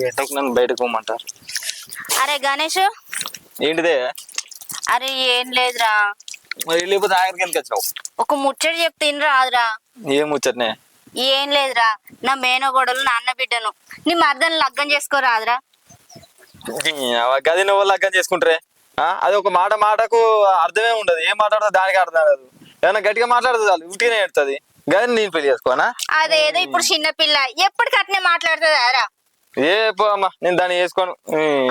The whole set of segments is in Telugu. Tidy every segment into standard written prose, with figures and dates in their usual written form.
ఎంతకు నన్ను బయటకు పోమంటారు. అరే గణేష్, ఏంటిదే? అరే ఏం లేదురా, మరి లేకపోతే ఆఖరికి ఎందుకు వచ్చినావు? ఒక ముచ్చట చెప్తే రాదురా. ఏం ముచ్చటనే? ఏం లేదురా, నా మేనగోడలు నా అన్న బిడ్డను నీ మర్దను లగ్గం చేసుకోరాదురా. గది నువ్వు లగ్గం చేసుకుంటారే? అది ఒక మాట మాటకు అర్థమే ఉండదు. ఏం మాట్లాడుతుంది దానికి అర్థం కాదు. ఏమన్నా గట్టిగా మాట్లాడుతుంది చాలు ఉట్టిగానే ఎడుతుంది. గది నేను పెళ్లి చేసుకోనా? అదేదో ఇప్పుడు చిన్నపిల్ల ఎప్పటికి అట్నే మాట్లాడుతుంది అరా. ఏ పో అమ్మా, నేను దాన్ని చేసుకోను.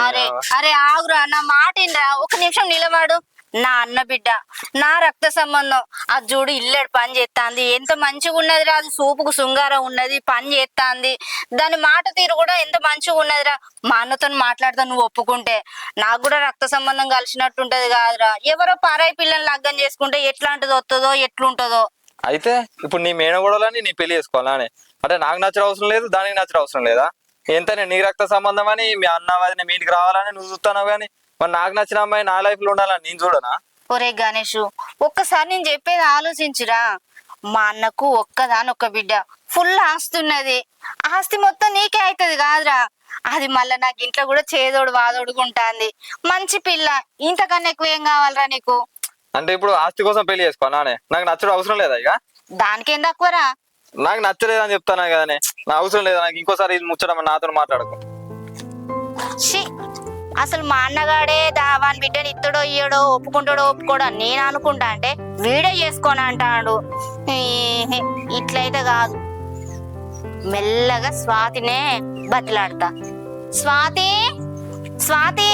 అరే అరే ఆగురా, నా మాట ఏంరా, ఒక నిమిషం నిలబడు. నా అన్న బిడ్డ, నా రక్త సంబంధం. అది చూడు ఇల్లెడు పని చేస్తాంది, ఎంత మంచిగా ఉన్నదిరా. అది సూపుకు శృంగారం ఉన్నది, పని చేస్తాంది. దాని మాట తీరు కూడా ఎంత మంచిగా ఉన్నదిరా. మా అన్నతో మాట్లాడతా నువ్వు ఒప్పుకుంటే. నాకు కూడా రక్త సంబంధం కలిసినట్టు ఉంటది కాదురా. ఎవరో పరాయి పిల్లని లగ్గం చేసుకుంటే ఎట్లాంటిది వస్తుందో ఎట్లుంటదో. అయితే ఇప్పుడు నీ మేనగోడలని నీ పెళ్లి చేసుకోవాలా? అంటే నాకు నచ్చడం అవసరం లేదు, దానికి నచ్చడం అవసరం లేదా? ఎంతనే నీ రక్త సంబంధం అని మీ అన్న వదిన మీ ఇంటికి రావాలని నువ్వు చూస్తున్నావు, కానీ మరి నాకు నచ్చిన అమ్మాయి నా లైఫ్ లో ఉండాలని నేను చూడనా? ఒరే గణేష్, ఒక్కసారి నేను చెప్పేది ఆలోచించురా. మా అన్నకు ఒక్కదానొక్క బిడ్డ, ఫుల్ ఆస్తి ఉన్నది. ఆస్తి మొత్తం నీకే అవుతుంది కాదురా. అది మళ్ళా నాకు ఇంట్లో కూడా చేదోడు వాదోడుకుంటాంది. మంచి పిల్ల, ఇంతకన్నా ఎక్కువ ఏం కావాలరా నీకు? అంటే ఇప్పుడు ఆస్తి కోసం పెళ్లి చేసుకోవాలా? నాకు నచ్చడం అవసరం లేదా? ఇక దానికేం తక్కువరా? నాకు నచ్చలేదని చెప్తానా కదనే, నా అవసరం లేదా. నాకు ఇంకోసారి ఇది ముచ్చడం నాతో మాట్లాడకు. అసలు మా అన్నగాడే వాని బిడ్డని ఇత్తడో ఇయ్యడో, ఒప్పుకుంటాడో ఒప్పుకోడో నేను అనుకుంటా అంటే వీడే చేసుకొని అంటాడు. ఇట్లయితే కాదు, మెల్లగా స్వాతినే బతిలాడతా. స్వాతి, స్వాతి.